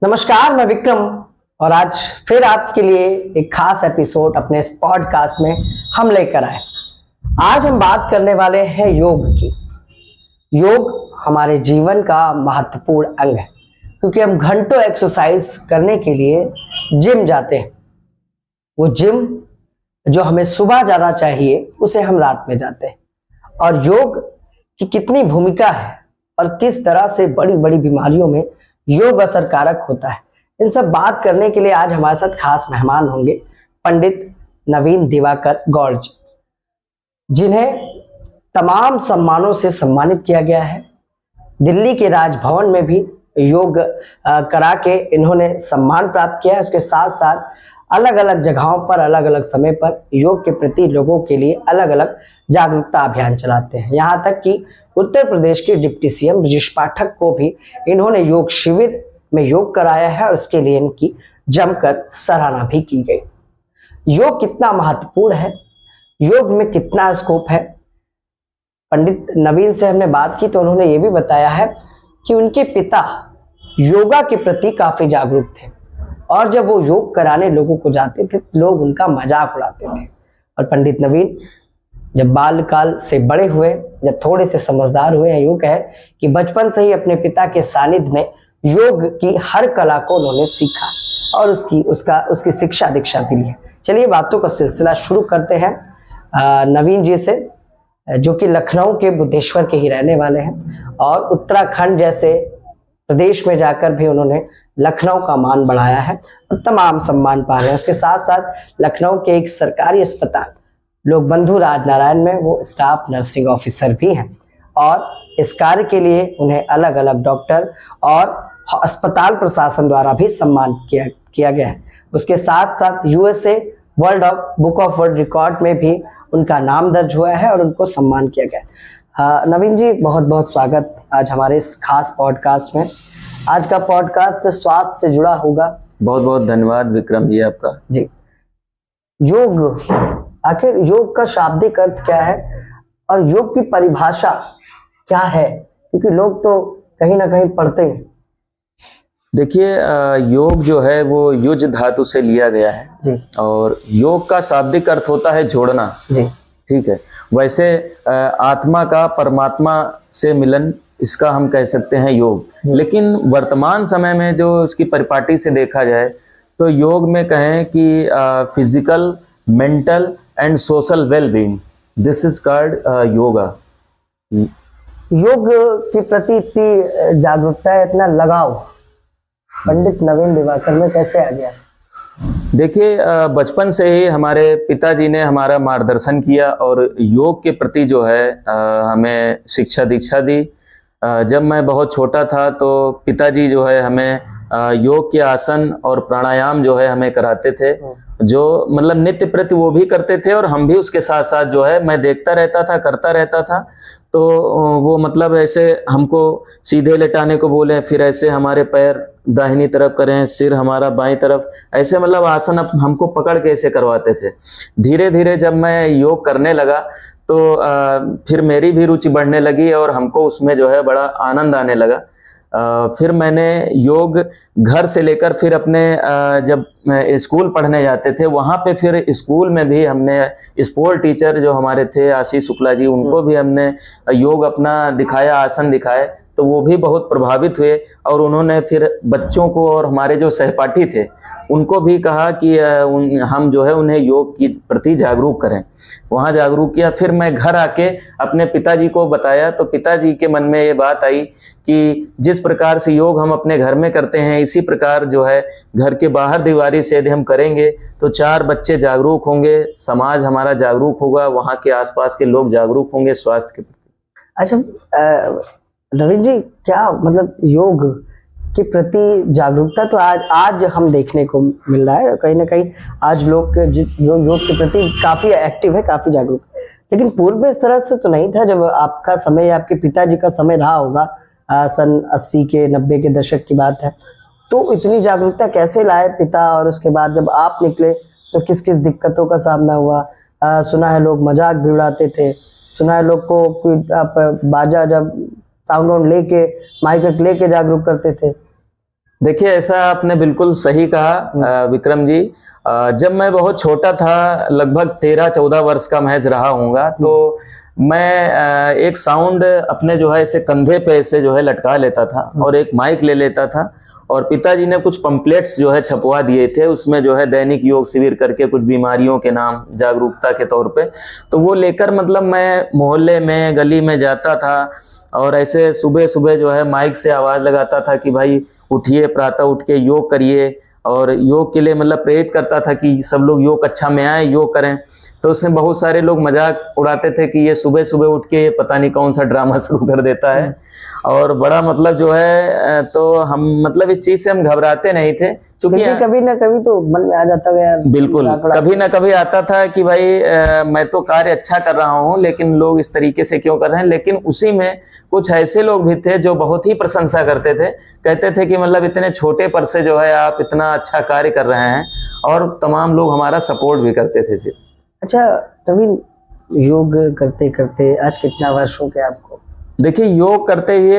नमस्कार, मैं विक्रम और आज फिर आपके लिए एक खास एपिसोड अपने इस पॉडकास्ट में हम लेकर आए। आज हम बात करने वाले हैं योग की। योग हमारे जीवन का महत्वपूर्ण अंग है क्योंकि हम घंटों एक्सरसाइज करने के लिए जिम जाते हैं। वो जिम जो हमें सुबह जाना चाहिए उसे हम रात में जाते हैं। और योग की कितनी भूमिका है और किस तरह से बड़ी बड़ी बीमारियों में योग असरकारक होता है, इन सब बात करने के लिए आज हमारे साथ खास मेहमान होंगे पंडित नवीन दिवाकर गौड़ जी, जिन्हें तमाम सम्मानों से सम्मानित किया गया है। दिल्ली के राजभवन में भी योग करा के इन्होंने सम्मान प्राप्त किया है। उसके साथ साथ अलग अलग जगहों पर अलग अलग समय पर योग के प्रति लोगों के लिए अलग अलग जागरूकता अभियान चलाते हैं। यहाँ तक कि उत्तर प्रदेश के डिप्टी सीएम ब्रजेश पाठक को भी इन्होंने योग शिविर में योग कराया है और उसके लिए इनकी जमकर सराहना भी की गई। योग कितना महत्वपूर्ण है, योग में कितना स्कोप है, पंडित नवीन से हमने बात की तो उन्होंने ये भी बताया है कि उनके पिता योगा के प्रति काफी जागरूक थे और जब वो योग कराने लोगों को जाते थे लोग उनका मजाक उड़ाते थे। और पंडित नवीन जब बालकाल से बड़े हुए, जब थोड़े से समझदार हुए, यूं कहे कि बचपन से ही अपने पिता के सानिध्य में योग की हर कला को उन्होंने सीखा और उसकी शिक्षा दीक्षा भी ली। चलिए बातों का सिलसिला शुरू करते हैं नवीन जी से, जो कि लखनऊ के बुद्धेश्वर के ही रहने वाले हैं और उत्तराखंड जैसे प्रदेश में जाकर भी उन्होंने लखनऊ का मान बढ़ाया है और तमाम सम्मान पा रहे हैं। उसके साथ साथ लखनऊ के एक सरकारी अस्पताल लोक बंधु राजनारायण में वो स्टाफ नर्सिंग ऑफिसर भी हैं और इस कार्य के लिए उन्हें अलग अलग डॉक्टर और अस्पताल प्रशासन द्वारा भी सम्मान किया गया है। उसके साथ साथ USA book of world record में भी उनका नाम दर्ज हुआ है और उनको सम्मान किया गया है। नवीन जी, बहुत बहुत स्वागत आज हमारे इस खास पॉडकास्ट में। आज का पॉडकास्ट स्वास्थ्य से जुड़ा होगा। बहुत बहुत धन्यवाद विक्रम जी आपका। जी, योग, आखिर योग का शाब्दिक अर्थ क्या है और योग की परिभाषा क्या है, क्योंकि लोग तो कहीं ना कहीं पढ़ते हैं। देखिए, योग जो है वो युज धातु से लिया गया है जी। और योग का शाब्दिक अर्थ होता है जोड़ना जी। ठीक है, वैसे आत्मा का परमात्मा से मिलन, इसका हम कह सकते हैं योग। लेकिन वर्तमान समय में जो उसकी परिपाटी से देखा जाए तो योग में कहें कि physical, mental and social wellbeing, this is called yoga. योग के प्रति इतनी जागरूकता है, इतना लगाव पंडित नवीन दिवाकर में कैसे आ गया? देखिए, बचपन से ही हमारे पिताजी ने हमारा मार्गदर्शन किया और योग के प्रति जो है हमें शिक्षा दीक्षा दी। जब मैं बहुत छोटा था तो पिताजी जो है हमें योग के आसन और प्राणायाम जो है हमें कराते थे, जो मतलब नित्य प्रति वो भी करते थे और हम भी उसके साथ साथ जो है मैं देखता रहता था, करता रहता था। तो वो मतलब ऐसे हमको सीधे लेटाने को बोले, फिर ऐसे हमारे पैर दाहिनी तरफ करें, सिर हमारा बाईं तरफ, ऐसे मतलब आसन हमको पकड़ के ऐसे करवाते थे। धीरे धीरे जब मैं योग करने लगा तो फिर मेरी भी रुचि बढ़ने लगी और हमको उसमें जो है बड़ा आनंद आने लगा। फिर मैंने योग घर से लेकर फिर अपने जब स्कूल पढ़ने जाते थे वहाँ पे फिर स्कूल में भी हमने स्पोर्ट टीचर जो हमारे थे आशीष शुक्ला जी, उनको भी हमने योग अपना दिखाया, आसन दिखाए, तो वो भी बहुत प्रभावित हुए और उन्होंने फिर बच्चों को और हमारे जो सहपाठी थे उनको भी कहा कि हम जो है उन्हें योग के प्रति जागरूक करें। वहाँ जागरूक किया। फिर मैं घर आके अपने पिताजी को बताया तो पिताजी के मन में ये बात आई कि जिस प्रकार से योग हम अपने घर में करते हैं इसी प्रकार जो है घर के बाहर दीवारी से यदि हम करेंगे तो 4 बच्चे जागरूक होंगे, समाज हमारा जागरूक होगा, वहाँ के आसपास के लोग जागरूक होंगे स्वास्थ्य के प्रति। अच्छा रवि जी, क्या मतलब योग के प्रति जागरूकता तो आज हम देखने को मिल रहा है, कहीं ना कहीं आज लोग योग के प्रति काफी एक्टिव है, काफी जागरूक। लेकिन पूर्व में इस तरह से तो नहीं था। जब आपका समय, आपके पिताजी का समय रहा होगा, सन 80 के 90 के दशक की बात है, तो इतनी जागरूकता कैसे लाए पिता? और उसके बाद जब आप निकले तो किस किस दिक्कतों का सामना हुआ? सुना है लोग मजाक भी उड़ाते थे, सुना है लोग को आप बाजा जब साउंड ऑन लेके माइक लेके जागरूक करते थे। देखिए, ऐसा आपने बिल्कुल सही कहा विक्रम जी। जब मैं बहुत छोटा था, लगभग 13-14 वर्ष का महज रहा हूँगा, तो मैं एक साउंड अपने जो है ऐसे कंधे पे ऐसे जो है लटका लेता था और एक माइक ले लेता था, और पिताजी ने कुछ पंपलेट्स जो है छपवा दिए थे, उसमें जो है दैनिक योग शिविर करके कुछ बीमारियों के नाम जागरूकता के तौर पे, तो वो लेकर मतलब मैं मोहल्ले में गली में जाता था और ऐसे सुबह सुबह जो है माइक से आवाज़ लगाता था कि भाई उठिए, प्रातः उठ के योग करिए, और योग के लिए मतलब प्रेरित करता था कि सब लोग योग कक्षा में आए, योग करें। तो उसमें बहुत सारे लोग मजाक उड़ाते थे कि ये सुबह सुबह उठ के पता नहीं कौन सा ड्रामा शुरू कर देता है, और बड़ा मतलब जो है, तो हम मतलब इस चीज से हम घबराते नहीं थे, क्योंकि कभी ना कभी तो मन में आ जाता है। बिल्कुल, कभी ना कभी आता था कि भाई मैं तो कार्य अच्छा कर रहा हूँ, लेकिन लोग इस तरीके से क्यों कर रहे हैं। लेकिन उसी में कुछ ऐसे लोग भी थे जो बहुत ही प्रशंसा करते थे, कहते थे कि मतलब इतने छोटे पर से जो है आप इतना अच्छा कार्य कर रहे हैं, और तमाम लोग हमारा सपोर्ट भी करते थे फिर। अच्छा नवीन, योग करते करते आज कितना वर्ष हो गया आपको? देखिए, योग करते हुए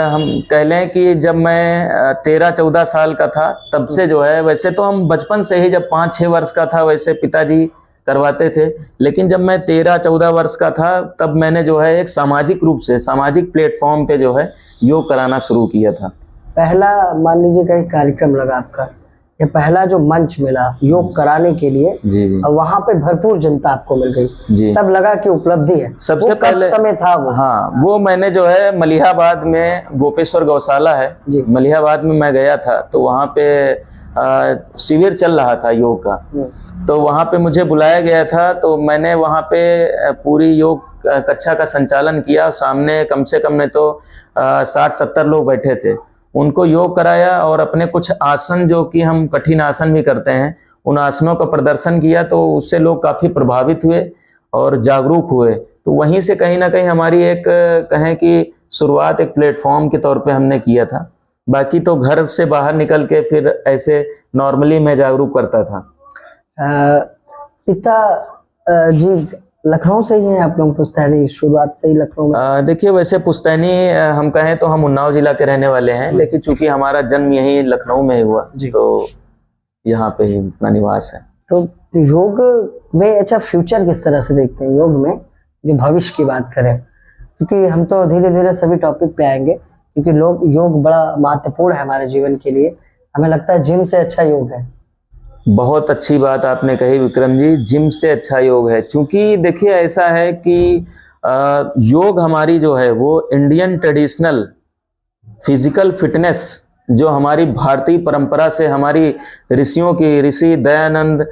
हम कह लें कि जब मैं 13-14 साल का था तब से जो है, वैसे तो हम बचपन से ही जब 5-6 वर्ष का था वैसे पिताजी करवाते थे, लेकिन जब मैं 13-14 वर्ष का था तब मैंने जो है एक सामाजिक रूप से सामाजिक प्लेटफॉर्म पे जो है योग कराना शुरू किया था। पहला मान लीजिए कहीं कार्यक्रम लगा आपका, या पहला जो मंच मिला योग कराने के लिए, जी, और वहां पे भरपूर जनता आपको मिल गई, जी, तब लगा कि उपलब्धि है। सबसे पहले समय था वो? हाँ, वो मैंने जो है मलिहाबाद में गोपेश्वर गौशाला है, मलिहाबाद में मैं गया था, तो वहाँ पे शिविर चल रहा था योग का, तो वहाँ पे मुझे बुलाया गया था, तो मैंने वहाँ पे पूरी योग कक्षा का संचालन किया। सामने कम से कम नहीं तो 60-70 लोग बैठे थे, उनको योग कराया, और अपने कुछ आसन जो कि हम कठिन आसन भी करते हैं, उन आसनों का प्रदर्शन किया, तो उससे लोग काफ़ी प्रभावित हुए और जागरूक हुए। तो वहीं से कहीं ना कहीं हमारी एक कहें कि शुरुआत एक प्लेटफॉर्म के तौर पे हमने किया था। बाकी तो घर से बाहर निकल के फिर ऐसे नॉर्मली मैं जागरूक करता था। पिता जी लखनऊ से ही हैं आप लोग? पुश्तैनी शुरुआत से ही लखनऊ में? देखिए, वैसे पुश्तैनी हम कहें तो हम उन्नाव जिला के रहने वाले हैं, लेकिन चूंकि हमारा जन्म यही लखनऊ में हुआ, तो यहाँ पे ही अपना निवास है। तो योग में अच्छा फ्यूचर किस तरह से देखते हैं योग में, जो भविष्य की बात करें? क्योंकि हम तो धीरे धीरे सभी टॉपिक पे आएंगे, क्योंकि योग बड़ा महत्वपूर्ण है हमारे जीवन के लिए। हमें लगता है जिम से अच्छा योग है। बहुत अच्छी बात आपने कही विक्रम जी, जिम से अच्छा योग है। क्योंकि देखिए, ऐसा है कि योग हमारी जो है वो इंडियन ट्रेडिशनल फिजिकल फिटनेस, जो हमारी भारतीय परंपरा से, हमारी ऋषियों की, ऋषि दयानंद,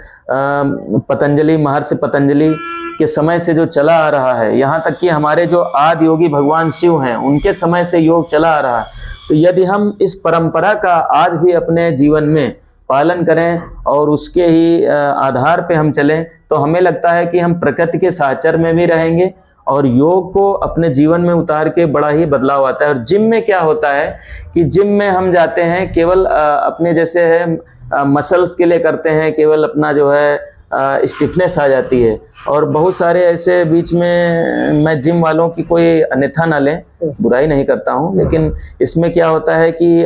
पतंजलि, महर्षि पतंजलि के समय से जो चला आ रहा है, यहाँ तक कि हमारे जो आदि योगी भगवान शिव हैं, उनके समय से योग चला आ रहा है। तो यदि हम इस परंपरा का आज भी अपने जीवन में पालन करें और उसके ही आधार पे हम चलें, तो हमें लगता है कि हम प्रकृति के साहचर्य में भी रहेंगे, और योग को अपने जीवन में उतार के बड़ा ही बदलाव आता है। और जिम में क्या होता है कि जिम में हम जाते हैं केवल अपने जैसे है मसल्स के लिए करते हैं, केवल अपना जो है स्टिफनेस आ जाती है। और बहुत सारे ऐसे बीच में, मैं जिम वालों की कोई अन्यथा ना लें, बुराई नहीं करता हूं, लेकिन इसमें क्या होता है कि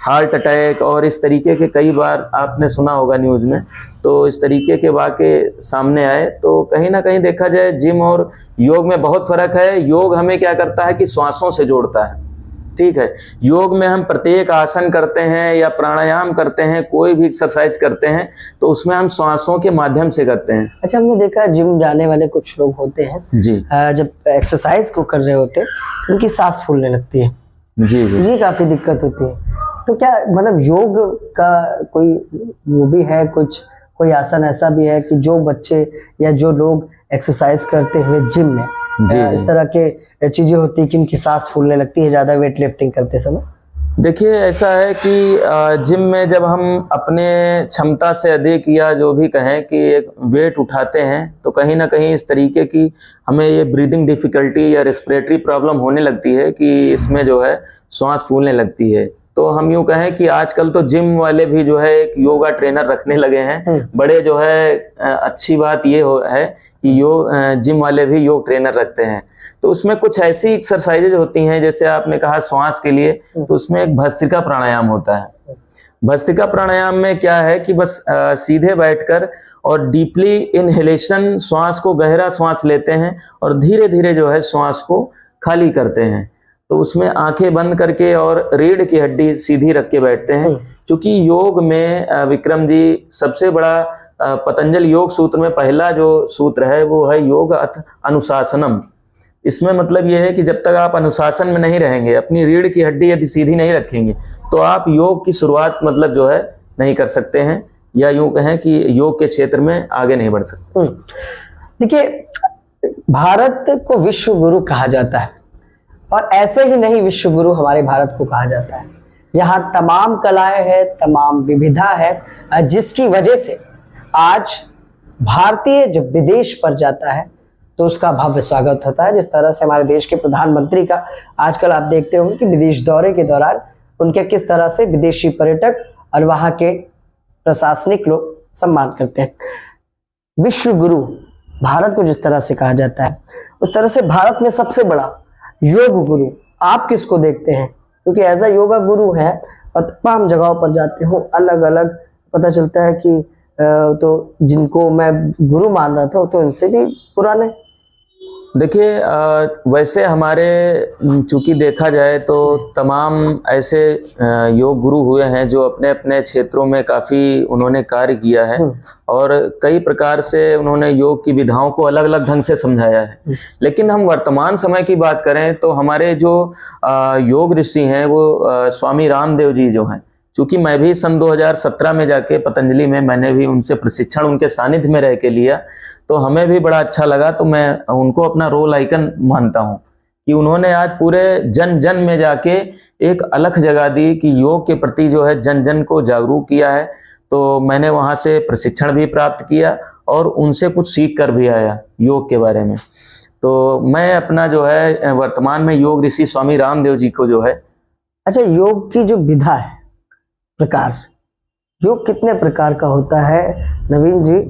हार्ट अटैक और इस तरीके के, कई बार आपने सुना होगा न्यूज़ में, तो इस तरीके के वाक़े सामने आए। तो कहीं ना कहीं देखा जाए जिम और योग में बहुत फ़र्क है। योग हमें क्या करता है कि श्वासों से जोड़ता है, ठीक है। योग में हम प्रत्येक आसन करते हैं या प्राणायाम करते हैं, कोई भी एक्सरसाइज करते हैं, तो उसमें हम श्वासों के माध्यम से करते हैं। अच्छा, हमने देखा जिम जाने वाले कुछ लोग होते हैं जी, जब एक्सरसाइज को कर रहे होते हैं उनकी सांस फूलने लगती है। जी जी, ये काफी दिक्कत होती है। तो क्या मतलब योग का कोई वो भी है, कुछ कोई आसन ऐसा भी है कि जो बच्चे या जो लोग एक्सरसाइज करते हुए जिम में इस तरह के चीजें होती है कि इनकी सांस फूलने लगती है ज्यादा वेट लिफ्टिंग करते समय? देखिए, ऐसा है कि जिम में जब हम अपने क्षमता से अधिक या जो भी कहें कि एक वेट उठाते हैं, तो कहीं ना कहीं इस तरीके की हमें ये ब्रीदिंग डिफिकल्टी या रेस्पिरेटरी प्रॉब्लम होने लगती है कि इसमें जो है श्वास फूलने लगती है। तो हम यूं कहें कि आजकल तो जिम वाले भी जो है एक योगा ट्रेनर रखने लगे हैं। बड़े जो है अच्छी बात ये है कि जिम वाले भी योग ट्रेनर रखते हैं। तो उसमें कुछ ऐसी एक्सरसाइजेज होती हैं, जैसे आपने कहा श्वास के लिए, तो उसमें एक भस्त्रिका प्राणायाम होता है। भस्त्रिका प्राणायाम में क्या है कि बस सीधे बैठकर और डीपली इनहेलेशन, श्वास को गहरा श्वास लेते हैं और धीरे धीरे जो है श्वास को खाली करते हैं। तो उसमें आंखें बंद करके और रीढ़ की हड्डी सीधी रख के बैठते हैं। क्योंकि योग में विक्रम जी सबसे बड़ा पतंजलि योग सूत्र में पहला जो सूत्र है वो है योग अथ अनुशासनम। इसमें मतलब ये है कि जब तक आप अनुशासन में नहीं रहेंगे, अपनी रीढ़ की हड्डी यदि सीधी नहीं रखेंगे, तो आप योग की शुरुआत मतलब जो है नहीं कर सकते हैं, या यूं कहें कि योग के क्षेत्र में आगे नहीं बढ़ सकते। देखिए, भारत को विश्व गुरु कहा जाता है, और ऐसे ही नहीं विश्व गुरु हमारे भारत को कहा जाता है। यहाँ तमाम कलाएं हैं, तमाम विविधता है, जिसकी वजह से आज भारतीय जब विदेश पर जाता है तो उसका भव्य स्वागत होता है। जिस तरह से हमारे देश के प्रधानमंत्री का आजकल आप देखते होंगे कि विदेश दौरे के दौरान उनके किस तरह से विदेशी पर्यटक और वहाँ के प्रशासनिक लोग सम्मान करते हैं। विश्व गुरु भारत को जिस तरह से कहा जाता है, उस तरह से भारत में सबसे बड़ा योग गुरु आप किसको देखते हैं? क्योंकि ऐसा योगा गुरु है और तमाम जगहों पर जाते हो, अलग अलग पता चलता है कि तो जिनको मैं गुरु मान रहा था तो इनसे भी पुराने। देखिए, वैसे हमारे चूंकि देखा जाए तो तमाम ऐसे योग गुरु हुए हैं जो अपने अपने क्षेत्रों में काफ़ी उन्होंने कार्य किया है और कई प्रकार से उन्होंने योग की विधाओं को अलग अलग ढंग से समझाया है। लेकिन हम वर्तमान समय की बात करें तो हमारे जो योग ऋषि हैं वो स्वामी रामदेव जी जो हैं, चूंकि मैं भी सन 2017 में जाके पतंजलि में मैंने भी उनसे प्रशिक्षण उनके सानिध्य में रह के लिया, तो हमें भी बड़ा अच्छा लगा। तो मैं उनको अपना रोल आइकन मानता हूँ कि उन्होंने आज पूरे जन जन में जाके एक अलख जगा दी कि योग के प्रति जो है जन जन को जागरूक किया है। तो मैंने वहाँ से प्रशिक्षण भी प्राप्त किया और उनसे कुछ सीख कर भी आया योग के बारे में। तो मैं अपना जो है वर्तमान में योग ऋषि स्वामी रामदेव जी को जो है। अच्छा, योग की जो विधा है, प्रकार, योग कितने प्रकार का होता है नवीन जी?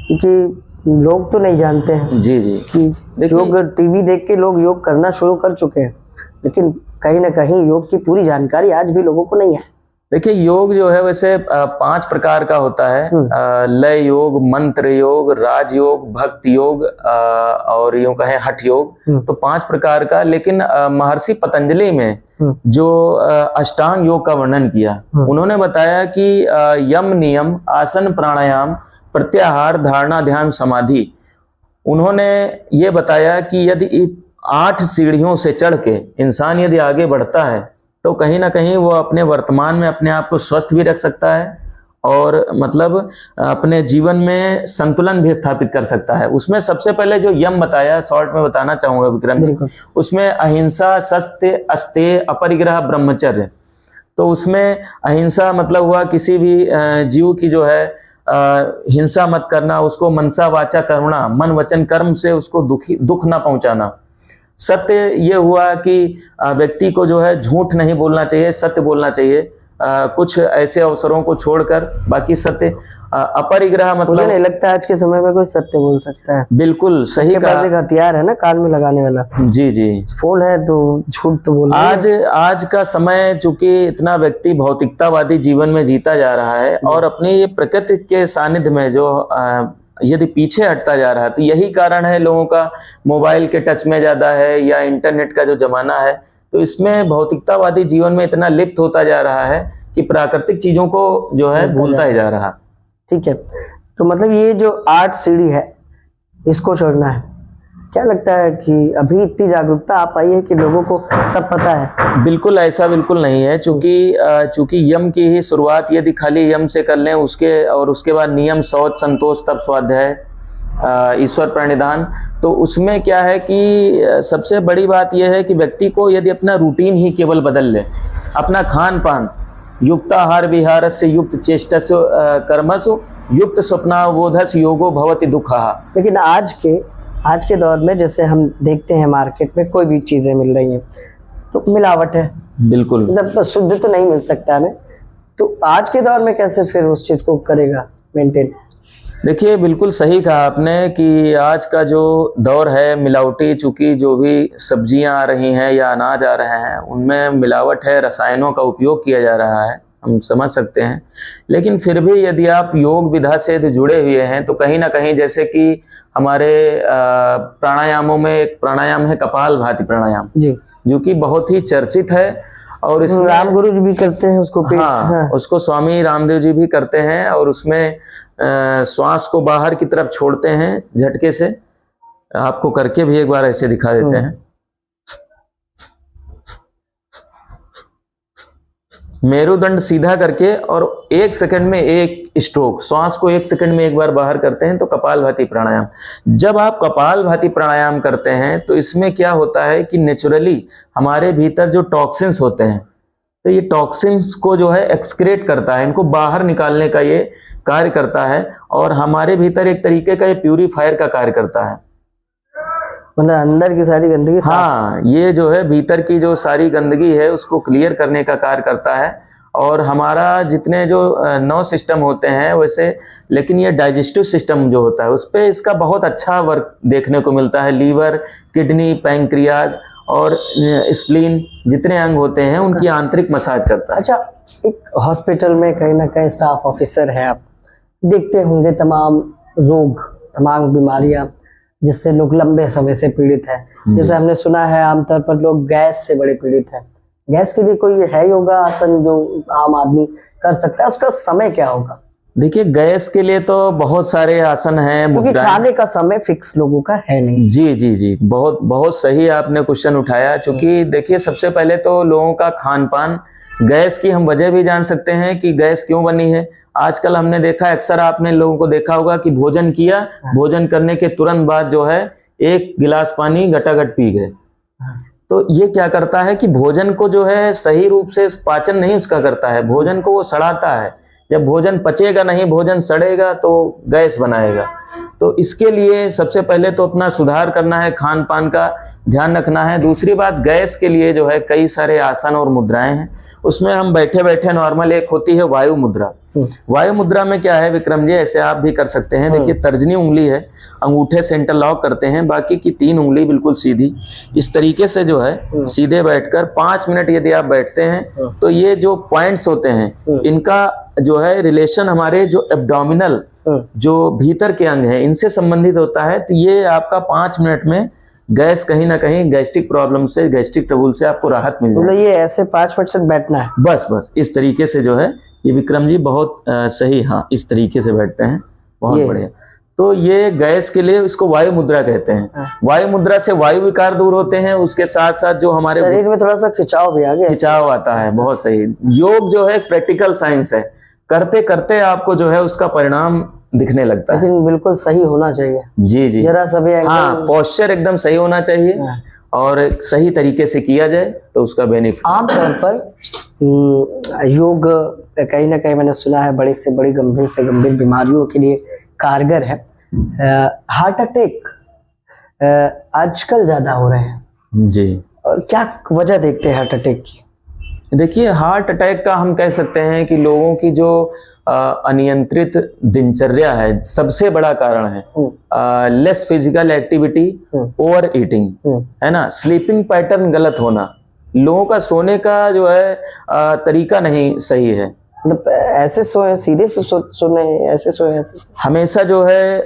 क्योंकि लोग तो नहीं जानते हैं जी जी कि योग टीवी देख के लोग योग करना शुरू कर चुके हैं, लेकिन कहीं ना कहीं योग की पूरी जानकारी आज भी लोगों को नहीं है। देखिए, योग जो है वैसे 5 प्रकार का होता है। लय योग, मंत्र योग, राज योग, भक्ति योग और यूं कहें हठ योग। तो 5 प्रकार का। लेकिन महर्षि पतंजलि में जो अष्टांग योग का वर्णन किया, उन्होंने बताया कि यम, नियम, आसन, प्राणायाम, प्रत्याहार, धारणा, ध्यान, समाधि। उन्होंने ये बताया कि यदि 8 सीढ़ियों से चढ़ के इंसान यदि आगे बढ़ता है तो कहीं ना कहीं वो अपने वर्तमान में अपने आप को स्वस्थ भी रख सकता है और मतलब अपने जीवन में संतुलन भी स्थापित कर सकता है। उसमें सबसे पहले जो यम बताया, शॉर्ट में बताना चाहूंगा विक्रम जी, उसमें अहिंसा, सत्य, अस्तेय, अपरिग्रह, ब्रह्मचर्य। तो उसमें अहिंसा मतलब हुआ किसी भी जीव की जो है हिंसा मत करना, उसको मनसा वाचा कर्मणा, मन वचन कर्म से उसको दुख ना पहुंचाना। सत्य ये हुआ कि व्यक्ति को जो है झूठ नहीं बोलना चाहिए, सत्य बोलना चाहिए, कुछ ऐसे अवसरों को छोड़कर, बाकी सत्य। अपरिग्रह मतलब मुझे नहीं लगता आज के समय में कोई सत्य बोल सकता है। बिल्कुल सही कहा। एक हथियार है ना कान में लगाने वाला। जी जी, फोन है तो झूठ तो बोल। आज का समय चूंकि इतना व्यक्ति भौतिकतावादी जीवन में जीता जा रहा है और अपनी प्रकृति के सानिध्य में जो यदि पीछे हटता जा रहा है, तो यही कारण है लोगों का मोबाइल के टच में ज्यादा है या इंटरनेट का जो जमाना है, तो इसमें भौतिकतावादी जीवन में इतना लिप्त होता जा रहा है कि प्राकृतिक चीजों को जो है भूलता ही जा रहा। ठीक है, तो मतलब ये जो 8 सीढ़ी है इसको छोड़ना है। क्या लगता है कि अभी इतनी जागरूकता आ पाई है कि लोगों को सब पता है? बिल्कुल ऐसा बिल्कुल नहीं है। चूंकि यम की ही शुरुआत यदि खाली यम से कर लें, उसके बाद नियम, शौच, संतोष, तप, स्वाध्याय, ईश्वर प्रणिधान, तो उसमें क्या है कि सबसे बड़ी बात यह है कि व्यक्ति को यदि अपना रूटीन ही केवल बदल ले, अपना खान पान, युक्ताहार विहार से युक्त चेष्टस्य कर्मसु युक्त स्वप्नावबोधस योगो भवति दुःखः। लेकिन आज के दौर में जैसे हम देखते हैं मार्केट में कोई भी चीजें मिल रही हैं, तो मिलावट है, बिल्कुल। मतलब शुद्ध तो नहीं मिल सकता हमें। तो आज के दौर में कैसे फिर उस चीज को करेगा मेंटेन? देखिए बिल्कुल सही कहा आपने कि आज का जो दौर है मिलावटी, चूंकि जो भी सब्जियां आ रही हैं या अनाज आ रहे हैं उनमें मिलावट है, रसायनों का उपयोग किया जा रहा है, हम समझ सकते हैं। लेकिन फिर भी यदि आप योग विधा से जुड़े हुए हैं तो कहीं ना कहीं, जैसे कि हमारे प्राणायामों में एक प्राणायाम है कपालभाति प्राणायाम जी, जो कि बहुत ही चर्चित है और इसमें राम गुरु जी भी करते हैं उसको। हाँ, उसको स्वामी रामदेव जी भी करते हैं और उसमें श्वास को बाहर की तरफ छोड़ते हैं झटके से। आपको करके भी एक बार ऐसे दिखा देते हैं। मेरुदंड सीधा करके और 1 सेकंड में एक स्ट्रोक, श्वास को 1 सेकंड में एक बार बाहर करते हैं तो कपालभाति प्राणायाम। जब आप कपालभाति प्राणायाम करते हैं तो इसमें क्या होता है कि नेचुरली हमारे भीतर जो टॉक्सिन्स होते हैं तो ये टॉक्सिन्स को जो है एक्सक्रेट करता है, इनको बाहर निकालने का ये कार्य करता है और हमारे भीतर एक तरीके का ये प्यूरीफायर का कार्य करता है। मतलब अंदर की सारी गंदगी, हाँ, ये जो है भीतर की जो सारी गंदगी है उसको क्लियर करने का कार्य करता है। और हमारा जितने जो 9 सिस्टम होते हैं वैसे, लेकिन ये डाइजेस्टिव सिस्टम जो होता है उस पर इसका बहुत अच्छा वर्क देखने को मिलता है। लीवर, किडनी, पैंक्रियाज और स्प्लीन जितने अंग होते हैं उनकी आंतरिक मसाज करता है। अच्छा, एक हॉस्पिटल में कहीं ना कहीं स्टाफ ऑफिसर है, आप देखते होंगे तमाम रोग, तमाम बीमारियां जिससे लोग लंबे समय से पीड़ित हैं। जैसे हमने सुना है आमतौर पर लोग गैस से बड़े पीड़ित हैं। गैस के लिए कोई है योगा आसन जो आम आदमी कर सकता है? उसका समय क्या होगा? देखिए गैस के लिए तो बहुत सारे आसन हैं, क्योंकि खाने का समय फिक्स लोगों का है नहीं। जी जी जी, बहुत बहुत सही आपने क्वेश्चन उठाया। क्योंकि देखिए सबसे पहले तो लोगों का खान पान, गैस की हम वजह भी जान सकते हैं कि गैस क्यों बनी है। आजकल हमने देखा, अक्सर आपने लोगों को देखा होगा कि भोजन किया, भोजन करने के तुरंत बाद जो है 1 गिलास पानी गटागट पी गए। तो ये क्या करता है कि भोजन को जो है सही रूप से पाचन नहीं उसका करता है, भोजन को वो सड़ाता है। जब भोजन पचेगा नहीं, भोजन सड़ेगा तो गैस बनाएगा। तो इसके लिए सबसे पहले तो अपना सुधार करना है, खान पान का ध्यान रखना है। दूसरी बात, गैस के लिए जो है कई सारे आसन और मुद्राएं हैं। उसमें हम बैठे बैठे नॉर्मल, एक होती है वायु मुद्रा। वायु मुद्रा में क्या है विक्रम जी, ऐसे आप भी कर सकते हैं। देखिए तर्जनी उंगली है, अंगूठे से इंटरलॉक करते हैं, बाकी की 3 उंगली बिल्कुल सीधी, इस तरीके से जो है सीधे बैठकर 5 मिनट यदि आप बैठते हैं तो ये जो पॉइंट्स होते हैं इनका जो है रिलेशन हमारे जो एब्डोमिनल जो भीतर के अंग हैं इनसे संबंधित होता है। तो ये आपका 5 मिनट में गैस कहीं ना कहीं गैस्ट्रिक प्रॉब्लम से, गैस्ट्रिक ट्रबुल से आपको राहत मिल जाए। ये ऐसे 5 मिनट तक बैठना है? बस इस तरीके से जो है ये विक्रम जी बहुत सही, हाँ इस तरीके से बैठते हैं, बहुत बढ़िया। तो ये गैस के लिए इसको वायु मुद्रा कहते हैं। वायु मुद्रा से वायु विकार दूर होते हैं, उसके साथ साथ जो हमारे शरीर में थोड़ा सा खिंचाव भी आ गया, खिंचाव आता है। बहुत सही। योग जो है प्रैक्टिकल साइंस है, करते करते आपको जो है उसका परिणाम दिखने लगता है। लेकिन बिल्कुल सही होना चाहिए। जी जी, जरा सा भी हाँ, पोस्चर एकदम सही होना चाहिए और सही तरीके से किया जाए तो उसका बेनिफिट। आमतौर पर योग कहीं ना कहीं मैंने सुना है बड़ी से बड़ी, गंभीर से गंभीर बीमारियों के लिए कारगर है। हार्ट अटैक आजकल ज्यादा हो रहे हैं जी, और क्या वजह देखते हैं हार्ट अटैक की? देखिए हार्ट अटैक का हम कह सकते हैं कि लोगों की जो अनियंत्रित दिनचर्या है सबसे बड़ा कारण है। Less physical activity, over eating, है ना, स्लीपिंग पैटर्न गलत होना, लोगों का सोने का जो है तरीका नहीं सही है। मतलब ऐसे सोए सीधे सोने, ऐसे सोए ऐसे हमेशा जो है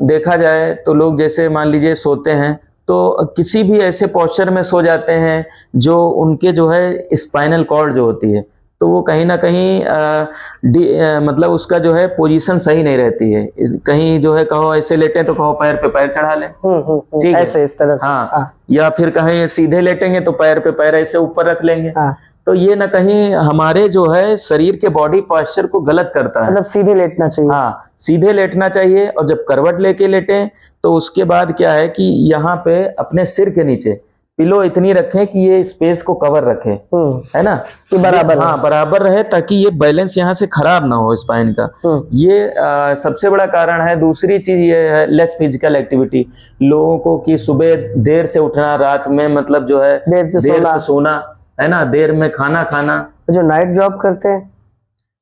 देखा जाए तो लोग जैसे मान लीजिए सोते हैं तो किसी भी ऐसे पोस्चर में सो जाते हैं जो उनके जो है स्पाइनल कॉर्ड जो होती है तो वो कहीं ना कहीं मतलब उसका जो है पोजीशन सही नहीं रहती है। कहीं जो है कहो ऐसे लेटे तो कहो पैर पे पैर चढ़ा लें, ठीक है, ऐसे इस तरह से। हाँ, या फिर कहीं सीधे लेटेंगे तो पैर पे पैर ऐसे ऊपर रख लेंगे। तो ये ना कहीं हमारे जो है शरीर के बॉडी पोस्चर को गलत करता है। मतलब सीधे लेटना चाहिए। हाँ, सीधे लेटना चाहिए। और जब करवट लेके लेटें तो उसके बाद क्या है कि यहाँ पे अपने सिर के नीचे पिलो इतनी रखें कि ये स्पेस को कवर रखे, है ना, कि बराबर हाँ बराबर रहे, ताकि ये बैलेंस यहाँ से खराब ना हो स्पाइन का। ये सबसे बड़ा कारण है। दूसरी चीज ये है लेस फिजिकल एक्टिविटी, लोगों को कि सुबह देर से उठना, रात में मतलब जो है देर से सोना, है ना, देर में खाना खाना। जो नाइट जॉब करते हैं,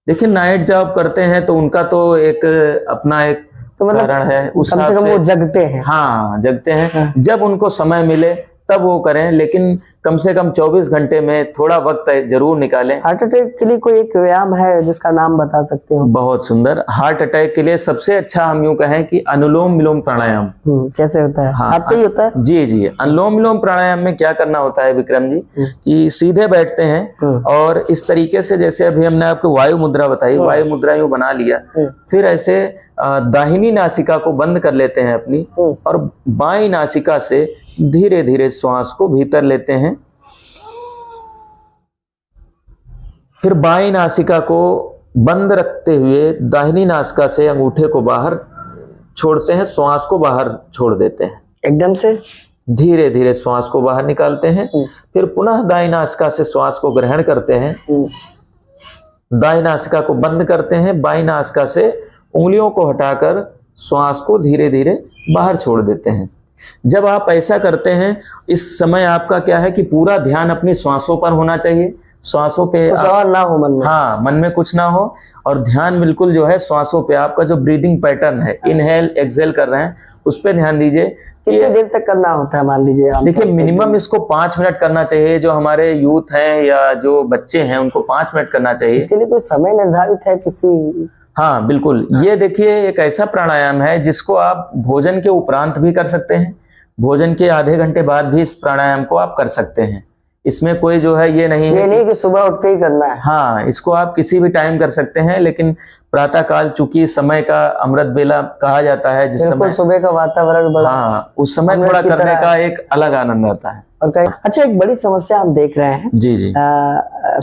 देखिए नाइट जॉब करते हैं तो उनका तो एक अपना एक कारण है, उस कम से कम वो जगते हैं। हाँ जगते हैं, जब उनको समय मिले तब वो करें, लेकिन कम से कम 24 घंटे में थोड़ा वक्त जरूर निकालें। हार्ट अटैक के लिए कोई एक व्यायाम है जिसका नाम बता सकते हो? बहुत सुंदर। हार्ट अटैक के लिए सबसे अच्छा हम यूं कहें कि अनुलोम विलोम प्राणायाम। कैसे होता है? हाँ, हाथ से ही होता है? जी जी। अनुलोम विलोम प्राणायाम में क्या करना होता है विक्रम जी, कि सीधे बैठते हैं और इस तरीके से, जैसे अभी हमने आपको वायु मुद्रा बताई, वायु मुद्रा यूं बना लिया, फिर ऐसे दाहिनी नासिका को बंद कर लेते हैं अपनी, और बाईं नासिका से धीरे धीरे श्वास को भीतर लेते हैं, फिर बाईं नासिका को बंद रखते हुए दाहिनी नासिका से अंगूठे को बाहर छोड़ते हैं, श्वास को बाहर छोड़ देते हैं, एकदम से धीरे धीरे श्वास को बाहर निकालते हैं, फिर पुनः दाईं नासिका से श्वास को ग्रहण करते हैं, दाईं नासिका को बंद करते हैं, बाईं नासिका से उंगलियों को हटाकर श्वास को धीरे धीरे बाहर छोड़ देते हैं। जब आप ऐसा करते हैं, इस समय आपका क्या है कि पूरा ध्यान अपनी श्वासों पर होना चाहिए, श्वासों पे और ना हो मन में, हाँ मन में कुछ ना हो, और ध्यान बिल्कुल जो है श्वासों पे, आपका जो ब्रीदिंग पैटर्न है, इनहेल एक्सहेल कर रहे हैं, उस पे ध्यान दीजिए। कितनी देर तक करना होता है मान लीजिए? देखिए मिनिमम इसको 5 मिनट करना चाहिए। जो हमारे यूथ हैं या जो बच्चे हैं उनको 5 मिनट करना चाहिए। इसके लिए कोई समय निर्धारित है किसी? हाँ बिल्कुल। ये देखिए एक ऐसा प्राणायाम है जिसको आप भोजन के उपरांत भी कर सकते हैं, भोजन के आधे घंटे बाद भी इस प्राणायाम को आप कर सकते हैं। इसमें कोई जो है ये नहीं कि सुबह उठ के ही करना है। हाँ, इसको आप किसी भी टाइम कर सकते हैं, लेकिन प्रातः काल चूंकि समय का अमृत बेला कहा जाता है, जिस समय सुबह का वातावरण बड़ा, हाँ उस समय थोड़ा करने का एक अलग आनंद आता है। और अच्छा, एक बड़ी समस्या हम देख रहे हैं जी जी,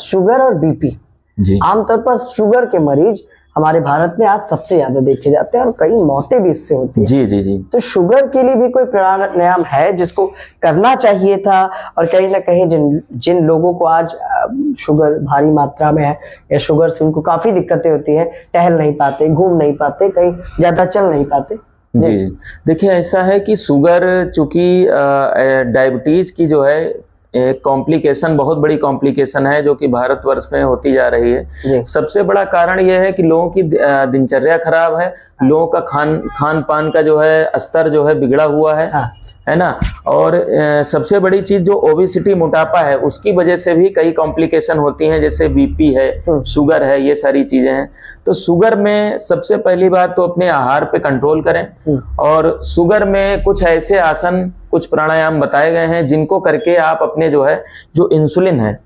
शुगर और बीपी जी। आमतौर पर शुगर के मरीज हमारे भारत में आज सबसे ज्यादा देखे जाते हैं और कई मौतें भी इससे होती हैं। जी जी जी। तो शुगर के लिए भी कोई प्राणायाम है जिसको करना चाहिए था? और कहीं ना कहीं जिन लोगों को आज शुगर भारी मात्रा में है या शुगर से उनको काफी दिक्कतें होती हैं, टहल नहीं पाते, घूम नहीं पाते, कहीं ज्यादा चल नहीं पाते। जी देखिए ऐसा है कि शुगर चूंकि डायबिटीज की जो है एक कॉम्प्लिकेशन, बहुत बड़ी कॉम्प्लिकेशन है जो कि भारतवर्ष में होती जा रही है। सबसे बड़ा कारण यह है कि लोगों की दिनचर्या खराब है, लोगों का खान पान का जो है स्तर जो है बिगड़ा हुआ है ना। और सबसे बड़ी चीज जो ओबेसिटी, मोटापा है, उसकी वजह से भी कई कॉम्प्लिकेशन होती हैं, जैसे बीपी है, शुगर है, ये सारी चीजें हैं। तो शुगर में सबसे पहली बात तो अपने आहार पे कंट्रोल करें, और शुगर में कुछ ऐसे आसन, कुछ प्राणायाम बताए गए हैं जिनको करके आप अपने जो है जो इंसुलिन है,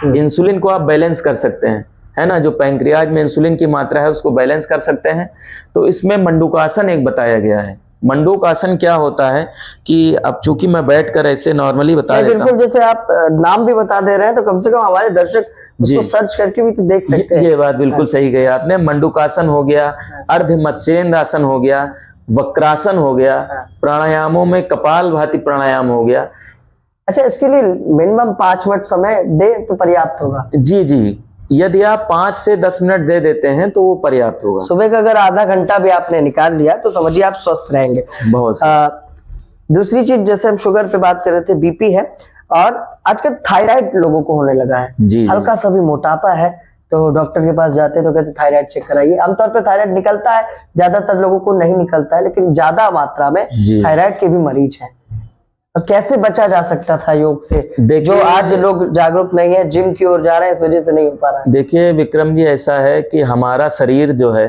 इंसुलिन को आप बैलेंस कर सकते हैं, है ना। जो पैंक्रियाज में इंसुलिन की मात्रा है उसको बैलेंस कर सकते हैं। तो इसमें मंडूकासन एक बताया गया है। मंडूकासन क्या होता है कि अब चूंकि मैं बैठकर ऐसे नॉर्मली बता देता हूं, जैसे आप नाम भी बता दे रहे हैं तो कम से कम हमारे दर्शक उसको सर्च करके भी तो देख सकते हैं। ये बात बिल्कुल सही कही आपने। मंडूकासन हो गया, अर्ध मत्स्येंद्र आसन हो गया, वक्रासन हो गया, प्राणायामों में कपाल भाती प्राणायाम हो गया। अच्छा, इसके लिए मिनिमम 5 मिनट समय दे तो पर्याप्त होगा? जी जी, यदि आप 5 से 10 मिनट दे देते हैं तो वो पर्याप्त होगा। सुबह का अगर आधा घंटा भी आपने निकाल लिया तो समझिए आप स्वस्थ रहेंगे। बहुत दूसरी चीज, जैसे हम शुगर पे बात कर रहे थे, बीपी है, और आजकल थायराइड लोगों को होने लगा है। जी, हल्का सा भी मोटापा है तो डॉक्टर के पास जाते हैं तो कहते थायराइड चेक कराइए। आमतौर पर थायराइड निकलता है, ज्यादातर लोगों को नहीं निकलता है, लेकिन ज्यादा मात्रा में थायराइड के भी मरीज हैं। और कैसे बचा जा सकता था योग से? जो आज लोग जागरूक नहीं है, जिम की ओर जा रहे हैं, इस वजह से नहीं हो पा रहा है। देखिए विक्रम जी, ऐसा है कि हमारा शरीर जो है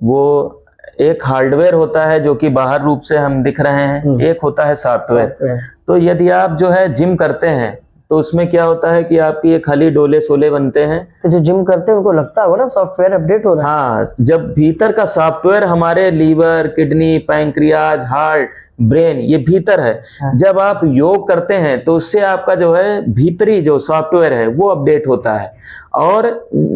वो एक हार्डवेयर होता है जो कि बाहर रूप से हम दिख रहे हैं, एक होता है सॉफ्टवेयर। तो यदि आप जो है जिम करते हैं तो उसमें क्या होता है कि आपकी ये खाली डोले सोले बनते हैं। तो जो जिम करते हैं उनको लगता होगा ना सॉफ्टवेयर अपडेट हो रहा है। हाँ, जब भीतर का सॉफ्टवेयर हमारे liver, kidney, pancreas, heart, brain, ये भीतर है। जब आप योग करते हैं तो उससे आपका जो है भीतरी जो सॉफ्टवेयर है वो अपडेट होता है, और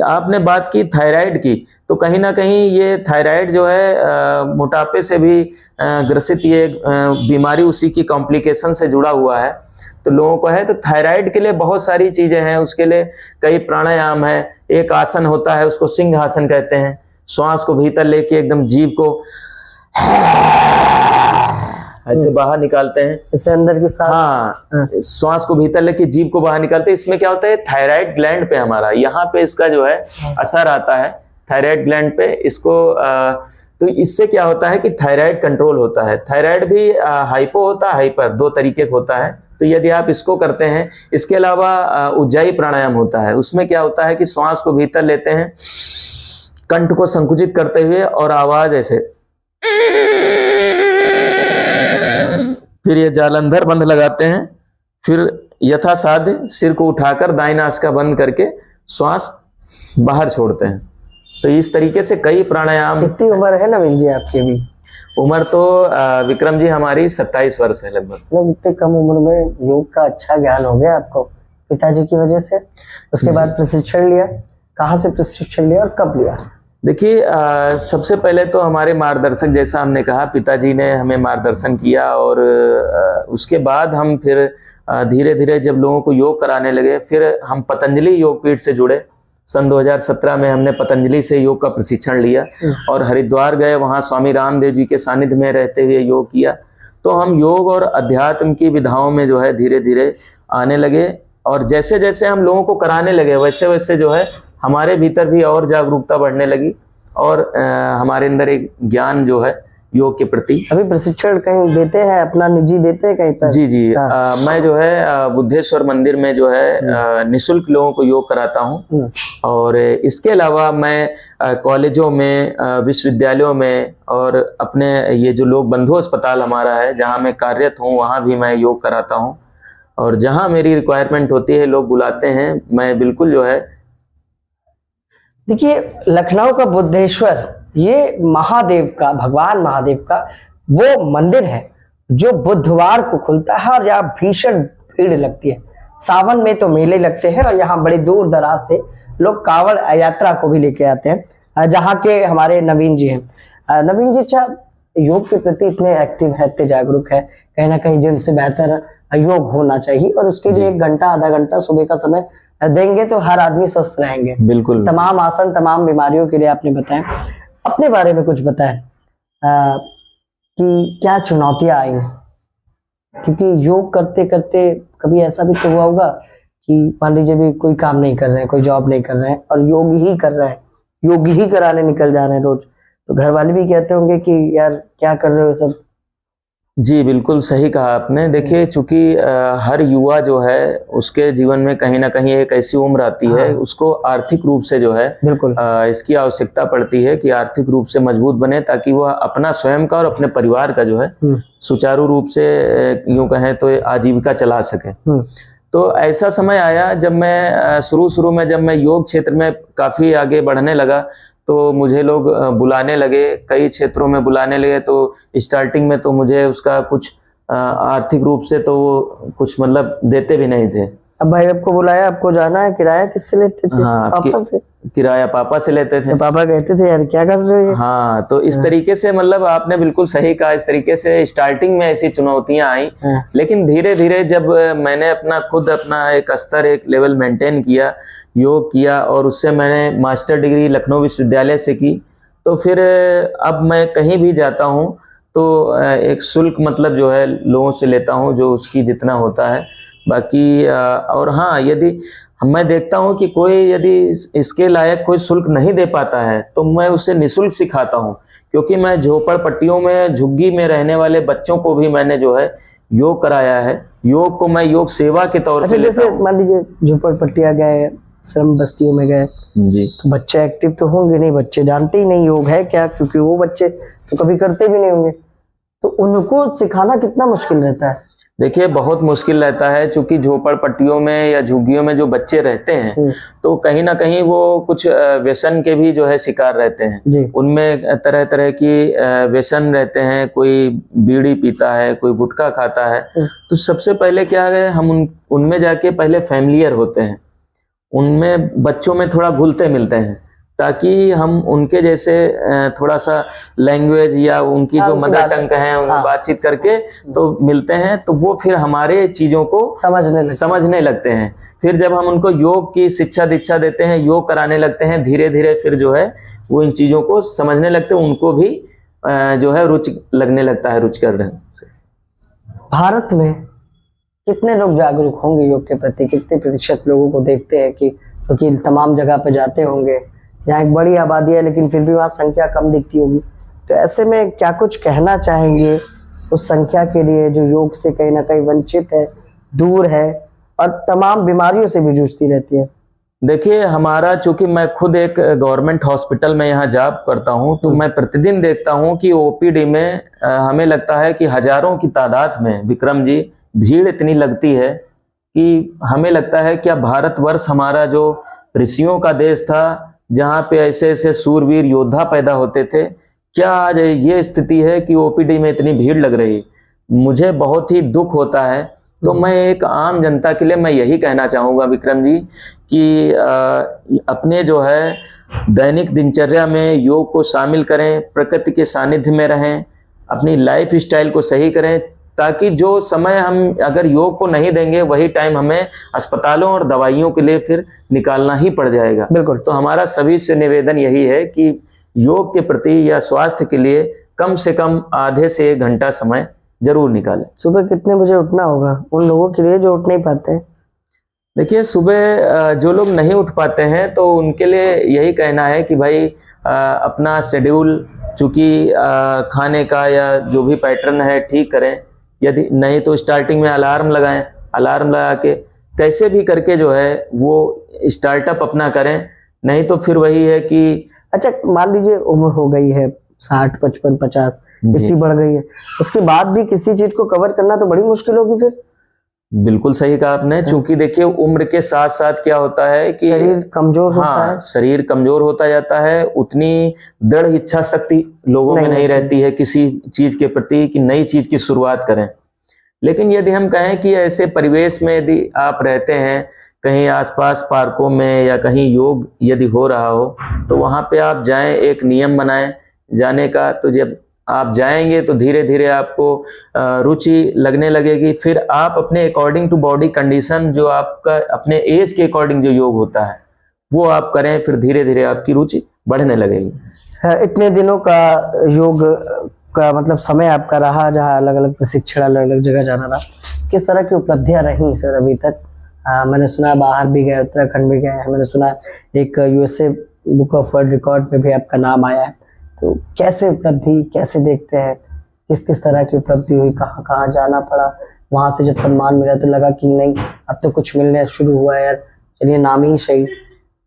आपने बात की थायराइड की, तो कहीं ना कहीं ये थायराइड जो है मोटापे से भी ग्रसित ये बीमारी उसी की कॉम्प्लिकेशन से जुड़ा हुआ है। तो लोगों को है, तो थायराइड के लिए बहुत सारी चीजें हैं, उसके लिए कई प्राणायाम है। एक आसन होता है, उसको सिंहासन कहते हैं। श्वास को भीतर लेके एकदम जीभ को ऐसे बाहर निकालते हैं, इसे अंदर की सांस। हाँ, श्वास को भीतर लेके जीभ को बाहर निकालते हैं। इसमें क्या होता है, थायराइड ग्लैंड पे हमारा यहाँ पे इसका जो है असर आता है, थायराइड ग्लैंड पे इसको तो इससे क्या होता है कि थायराइड कंट्रोल होता है। थायराइड भी हाइपो होता है, हाइपर, दो तरीके का होता है। तो यदि आप इसको करते हैं, इसके अलावा उज्जाई प्राणायाम होता है। उसमें क्या होता है कि श्वास को भीतर लेते हैं, कंठ को संकुचित करते हुए और आवाज ऐसे, फिर ये जालंधर बंद लगाते हैं, फिर यथासाध्य सिर को उठाकर दाईं नासिका बंद करके श्वास बाहर छोड़ते हैं। तो इस तरीके से कई प्राणायाम। कितनी उम्र है नवीन जी आपकी अभी? उम्र तो विक्रम जी हमारी 27 वर्ष है लगभग। मतलब इतने कम उम्र में योग का अच्छा ज्ञान हो गया आपको पिताजी की वजह से। उसके बाद प्रशिक्षण लिया, कहाँ से प्रशिक्षण लिया और कब लिया? देखिए, सबसे पहले तो हमारे मार्गदर्शक, जैसा हमने कहा, पिताजी ने हमें मार्गदर्शन किया और उसके बाद हम फिर धीरे धीरे जब लोगों को योग कराने लगे, फिर हम पतंजलि योग पीठ से जुड़े। सन 2017 में हमने पतंजलि से योग का प्रशिक्षण लिया और हरिद्वार गए, वहाँ स्वामी रामदेव जी के सानिध्य में रहते हुए योग किया। तो हम योग और अध्यात्म की विधाओं में जो है धीरे धीरे आने लगे, और जैसे जैसे हम लोगों को कराने लगे वैसे वैसे जो है हमारे भीतर भी और जागरूकता बढ़ने लगी और हमारे अंदर एक ज्ञान जो है योग के प्रति। अभी प्रशिक्षण कहीं देते हैं, अपना निजी देते हैं कहीं पर? जी जी, मैं जो है बुद्धेश्वर मंदिर में जो है निःशुल्क लोगों को योग कराता हूँ। और इसके अलावा मैं कॉलेजों में, विश्वविद्यालयों में और अपने ये जो लोक बंधु अस्पताल हमारा है जहाँ मैं कार्यरत हूँ, वहाँ भी मैं योग कराता हूँ। और जहाँ मेरी रिक्वायरमेंट होती है, लोग बुलाते हैं, मैं बिल्कुल जो है। देखिए, लखनऊ का बुद्धेश्वर, ये महादेव का, भगवान महादेव का वो मंदिर है जो बुधवार को खुलता है और यहाँ भीषण भीड़ लगती है। सावन में तो मेले लगते हैं और यहाँ बड़ी दूर दराज से लोग कांवड़ यात्रा को भी लेके आते हैं, जहाँ के हमारे नवीन जी हैं। नवीन जी, अच्छा, योग के प्रति इतने एक्टिव है, इतने जागरूक है, कहीं ना कहीं जिनसे बेहतर योग होना चाहिए, और उसके लिए 1 घंटा आधा घंटा सुबह का समय देंगे तो हर आदमी स्वस्थ रहेंगे। बिल्कुल। तमाम आसन, तमाम बीमारियों के लिए आपने बताया। अपने बारे में कुछ बताएं कि क्या चुनौतियां आई, क्योंकि योग करते करते कभी ऐसा भी तो हुआ होगा कि मान लीजिए भी कोई काम नहीं कर रहे हैं, कोई जॉब नहीं कर रहे हैं और योग ही कर रहे हैं, योग ही कराने निकल जा रहे हैं रोज, तो घर वाले भी कहते होंगे कि यार क्या कर रहे हो सब। जी बिल्कुल सही कहा आपने। देखिए, चूंकि हर युवा जो है उसके जीवन में कहीं ना कहीं एक ऐसी उम्र आती है, उसको आर्थिक रूप से जो है बिल्कुल इसकी आवश्यकता पड़ती है कि आर्थिक रूप से मजबूत बने, ताकि वह अपना स्वयं का और अपने परिवार का जो है सुचारू रूप से, यूं कहें तो, आजीविका चला सके। तो ऐसा समय आया जब मैं शुरू में जब मैं योग क्षेत्र में काफी आगे बढ़ने लगा, तो मुझे लोग बुलाने लगे, कई क्षेत्रों में बुलाने लगे। तो स्टार्टिंग में तो मुझे उसका कुछ आर्थिक रूप से तो वो कुछ मतलब देते भी नहीं थे। अब भाई आपको बुलाया, आपको जाना है, किराया किससे लेते थे? हाँ, पापा से? किराया पापा से लेते थे। तो पापा कहते थे यार क्या कर रहे हो? हाँ, तो इस तरीके से, मतलब आपने बिल्कुल सही कहा, इस तरीके से स्टार्टिंग में ऐसी चुनौतियां आई। लेकिन धीरे धीरे जब मैंने खुद अपना एक स्तर, एक लेवल मेंटेन किया, योग किया, और उससे मैंने मास्टर डिग्री लखनऊ विश्वविद्यालय से की, तो फिर अब मैं कहीं भी जाता हूँ तो एक शुल्क मतलब जो है लोगों से लेता हूँ, जो उसकी जितना होता है। बाकी और हाँ, यदि मैं देखता हूँ कि कोई यदि इसके लायक कोई शुल्क नहीं दे पाता है, तो मैं उसे निःशुल्क सिखाता हूँ, क्योंकि मैं झोपड़पट्टियों में, झुग्गी में रहने वाले बच्चों को भी मैंने जो है योग कराया है। योग को मैं योग सेवा के तौर पे लेता हूँ। मान लीजिए झोपड़पट्टियां गए, श्रम बस्तियों में गए जी, तो बच्चे एक्टिव तो होंगे नहीं, बच्चे जानते ही नहीं योग है क्या, क्योंकि वो बच्चे तो कभी करते भी नहीं होंगे, तो उनको सिखाना कितना मुश्किल रहता है? देखिए, बहुत मुश्किल रहता है, क्योंकि झोपड़पट्टियों में या झुग्गियों में जो बच्चे रहते हैं, तो कहीं ना कहीं वो कुछ व्यसन के भी जो है शिकार रहते हैं। उनमें तरह तरह की व्यसन रहते हैं, कोई बीड़ी पीता है, कोई गुटखा खाता है। तो सबसे पहले क्या है, हम उनमें जाके पहले फैमिलियर होते हैं, उनमें बच्चों में थोड़ा घुलते मिलते हैं, ताकि हम उनके जैसे थोड़ा सा लैंग्वेज या उनकी जो मदर टंग है उन बातचीत करके तो मिलते हैं, तो वो फिर हमारे चीजों को समझने लगते हैं। फिर जब हम उनको योग की शिक्षा दीक्षा देते हैं, योग कराने लगते हैं, धीरे धीरे फिर जो है वो इन चीजों को समझने लगते हैं, उनको भी जो है रुचि लगने लगता है, रुचिकर ढंग से। भारत में कितने लोग जागरूक होंगे योग के प्रति? कितने प्रतिशत लोगों को देखते हैं कि क्योंकि तमाम जगह पे जाते होंगे, यहाँ एक बड़ी आबादी है लेकिन फिर भी वहाँ संख्या कम दिखती होगी, तो ऐसे में क्या कुछ कहना चाहेंगे उस संख्या के लिए जो योग से कहीं ना कहीं वंचित है, दूर है और तमाम बीमारियों से भी जूझती रहती है? देखिए, हमारा चूंकि मैं खुद एक गवर्नमेंट हॉस्पिटल में यहाँ जॉब करता हूँ, तो मैं प्रतिदिन देखता हूँ कि ओपीडी में हमें लगता है कि हजारों की तादाद में, विक्रम जी, भीड़ इतनी लगती है कि हमें लगता है क्या भारतवर्ष हमारा जो ऋषियों का देश था, जहाँ पे ऐसे ऐसे सूरवीर योद्धा पैदा होते थे, क्या आज ये स्थिति है कि ओपीडी में इतनी भीड़ लग रही? मुझे बहुत ही दुख होता है। तो मैं एक आम जनता के लिए मैं यही कहना चाहूँगा विक्रम जी कि अपने जो है दैनिक दिनचर्या में योग को शामिल करें, प्रकृति के सानिध्य में रहें, अपनी लाइफ स्टाइल को सही करें, ताकि जो समय हम अगर योग को नहीं देंगे वही टाइम हमें अस्पतालों और दवाइयों के लिए फिर निकालना ही पड़ जाएगा। बिल्कुल। तो हमारा सभी से निवेदन यही है कि योग के प्रति या स्वास्थ्य के लिए कम से कम आधे से 1 घंटा समय जरूर निकालें। सुबह कितने बजे उठना होगा उन लोगों के लिए जो उठ नहीं पाते हैं? देखिए, सुबह जो लोग नहीं उठ पाते हैं तो उनके लिए यही कहना है कि भाई अपना शेड्यूल चूंकि खाने का या जो भी पैटर्न है ठीक करें, यदि नहीं तो स्टार्टिंग में अलार्म लगाएं, अलार्म लगा के कैसे भी करके जो है वो स्टार्टअप अपना करें, नहीं तो फिर वही है कि अच्छा मान लीजिए उम्र हो गई है 60, 55, 50 इतनी बढ़ गई है, उसके बाद भी किसी चीज को कवर करना तो बड़ी मुश्किल होगी फिर। बिल्कुल सही कहा आपने, चूंकि देखिए उम्र के साथ साथ क्या होता है कि शरीर कमजोर होता है, शरीर कमजोर होता जाता है, उतनी दृढ़ इच्छा शक्ति लोगों में नहीं रहती है किसी चीज के प्रति कि नई चीज की शुरुआत करें। लेकिन यदि हम कहें कि ऐसे परिवेश में यदि आप रहते हैं, कहीं आसपास पार्कों में या कहीं योग यदि हो रहा हो, तो वहां पे आप जाएं, एक नियम बनाएं जाने का। तो जब आप जाएंगे तो धीरे धीरे आपको रुचि लगने लगेगी, फिर आप अपने अकॉर्डिंग टू बॉडी कंडीशन, जो आपका अपने एज के अकॉर्डिंग जो योग होता है वो आप करें, फिर धीरे धीरे आपकी रुचि बढ़ने लगेगी। इतने दिनों का योग का मतलब समय आपका रहा, जहाँ अलग अलग प्रशिक्षण, अलग अलग जगह जाना रहा, किस तरह की उपलब्धियां रही सर अभी तक? मैंने सुना बाहर भी गए, उत्तराखंड भी गए, मैंने सुना एक USA book of world record में भी आपका नाम आया है। तो कैसे उपलब्धि, कैसे देखते हैं, किस किस तरह की उपलब्धि हुई, कहाँ कहाँ जाना पड़ा, वहां से जब सम्मान मिला तो लगा कि नहीं अब तो कुछ मिलने शुरू हुआ है यार, चलिए नाम ही सही?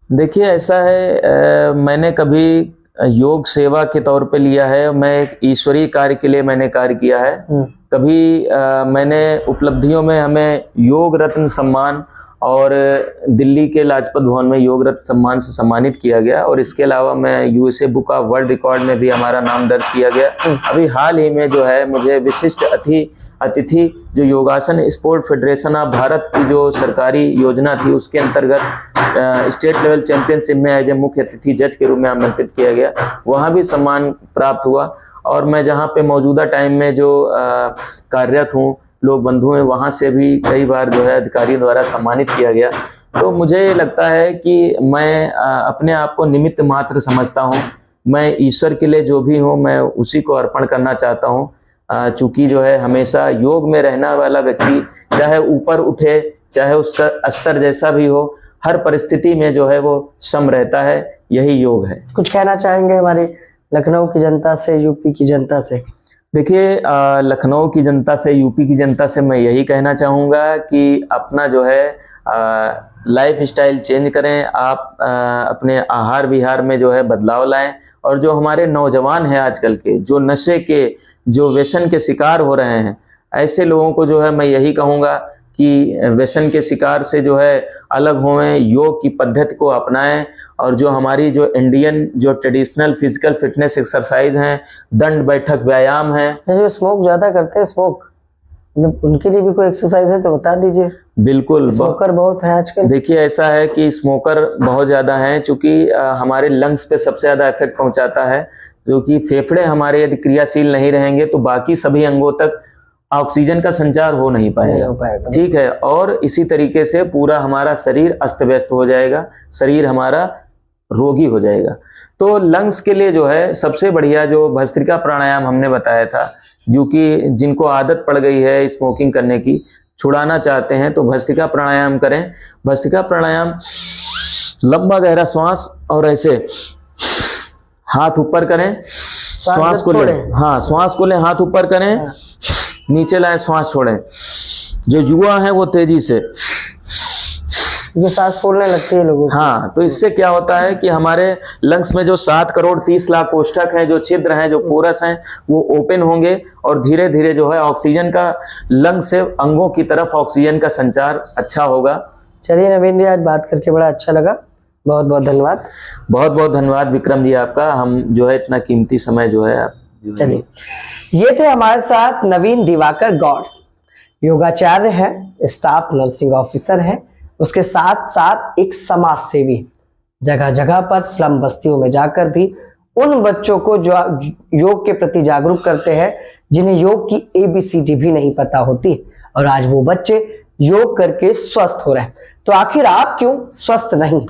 देखिए, ऐसा है, मैंने कभी योग सेवा के तौर पे लिया है, मैं एक ईश्वरीय कार्य के लिए मैंने कार्य किया है। कभी मैंने उपलब्धियों में हमें योग रत्न सम्मान और दिल्ली के लाजपत भवन में योग रत्न सम्मान से सम्मानित किया गया, और इसके अलावा मैं USA book of world record में भी हमारा नाम दर्ज किया गया। अभी हाल ही में जो है मुझे विशिष्ट अतिथि जो योगासन स्पोर्ट फेडरेशन ऑफ भारत की जो सरकारी योजना थी उसके अंतर्गत स्टेट लेवल चैंपियनशिप में एज ए मुख्य अतिथि जज के रूप में आमंत्रित किया गया, वहाँ भी सम्मान प्राप्त हुआ। और मैं जहाँ पे मौजूदा टाइम में जो कार्यरत हूँ, लोग बंधु हैं, वहाँ से भी कई बार जो है अधिकारियों द्वारा सम्मानित किया गया। तो मुझे लगता है कि मैं अपने आप को निमित्त मात्र समझता हूँ, मैं ईश्वर के लिए जो भी हूँ मैं उसी को अर्पण करना चाहता हूँ। चूंकि जो है हमेशा योग में रहने वाला व्यक्ति चाहे ऊपर उठे, चाहे उसका स्तर जैसा भी हो, हर परिस्थिति में जो है वो सम रहता है, यही योग है। कुछ कहना चाहेंगे हमारे लखनऊ की जनता से, यूपी की जनता से? देखिए, लखनऊ की जनता से, यूपी की जनता से मैं यही कहना चाहूँगा कि अपना जो है लाइफ स्टाइल चेंज करें, आप अपने आहार विहार में जो है बदलाव लाएं, और जो हमारे नौजवान हैं आजकल के, जो नशे के, जो व्यसन के शिकार हो रहे हैं, ऐसे लोगों को जो है मैं यही कहूँगा कि व्यसन के शिकार से जो है अलग होएं, योग की पद्धति को अपनाएं, और जो हमारी जो इंडियन जो ट्रेडिशनल फिजिकल फिटनेस एक्सरसाइज हैं, दंड बैठक व्यायाम है। जो स्मोक ज़्यादा करते हैं, स्मोक मतलब उनके लिए भी कोई एक्सरसाइज है तो बता दीजिए। बिल्कुल। स्मोकर बहुत है आजकल। देखिए ऐसा है कि स्मोकर बहुत ज़्यादा हैं, चूँकि हमारे लंग्स पे सबसे ज़्यादा इफेक्ट पहुंचाता है, जो कि फेफड़े हमारे यदि क्रियाशील नहीं रहेंगे तो बाकी सभी अंगों तक ऑक्सीजन का संचार हो नहीं पाएगा। ठीक है, और इसी तरीके से पूरा हमारा शरीर अस्त व्यस्त हो जाएगा, शरीर हमारा रोगी हो जाएगा। तो लंग्स के लिए जो है सबसे बढ़िया जो भस्त्रिका प्राणायाम हमने बताया था, जो कि जिनको आदत पड़ गई है स्मोकिंग करने की, छुड़ाना चाहते हैं तो भस्त्रिका प्राणायाम करें। भस्त्रिका प्राणायाम लंबा गहरा श्वास और ऐसे हाथ ऊपर करें, श्वास को लें, हाँ श्वास को लें, हाथ ऊपर करें, नीचे लाएं, श्वास छोड़ें। जो युवा है वो तेजी से ये सांस फूलने लगती है लोगों को। हाँ, तो इससे क्या होता है कि हमारे लंग्स में जो 7 करोड़ 30 लाख कोष्ठक हैं, जो छिद्र हैं, जो पोरस हैं, वो ओपन होंगे और धीरे धीरे जो है ऑक्सीजन का लंग से अंगों की तरफ ऑक्सीजन का संचार अच्छा होगा। चलिए नवीन जी, आज बात करके बड़ा अच्छा लगा, बहुत बहुत धन्यवाद। बहुत बहुत धन्यवाद विक्रम जी आपका, हम जो है इतना कीमती समय जो है आप। चलिए, ये थे हमारे साथ नवीन दिवाकर गौड़, योगाचार्य है, स्टाफ नर्सिंग ऑफिसर है, उसके साथ साथ एक समाज सेवी, जगह जगह पर स्लम बस्तियों में जाकर भी उन बच्चों को जो योग के प्रति जागरूक करते हैं, जिन्हें योग की ABCD भी नहीं पता होती, और आज वो बच्चे योग करके स्वस्थ हो रहे हैं। तो आखिर आप क्यों स्वस्थ नहीं?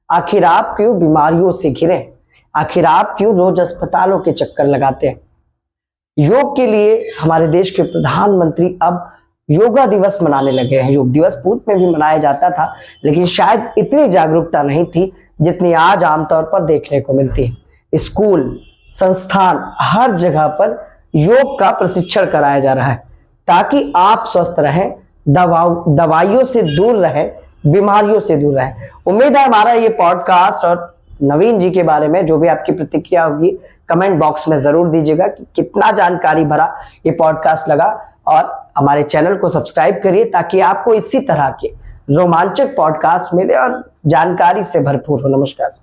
आखिर आप क्यों बीमारियों से घिरे? आखिर आप क्यों रोज अस्पतालों के चक्कर लगाते हैं? योग के लिए हमारे देश के प्रधानमंत्री अब योगा दिवस मनाने लगे हैं। योग दिवस पूर्व में भी मनाया जाता था, लेकिन शायद इतनी जागरूकता नहीं थी जितनी आज आमतौर पर देखने को मिलती है। स्कूल, संस्थान, हर जगह पर योग का प्रशिक्षण कराया जा रहा है, ताकि आप स्वस्थ रहें, दवाइयों से दूर रहें, बीमारियों से दूर रहें। उम्मीद है हमारा ये पॉडकास्ट और नवीन जी के बारे में जो भी आपकी प्रतिक्रिया होगी कमेंट बॉक्स में जरूर दीजिएगा कि कितना जानकारी भरा ये पॉडकास्ट लगा, और हमारे चैनल को सब्सक्राइब करिए ताकि आपको इसी तरह के रोमांचक पॉडकास्ट मिले और जानकारी से भरपूर हो। नमस्कार।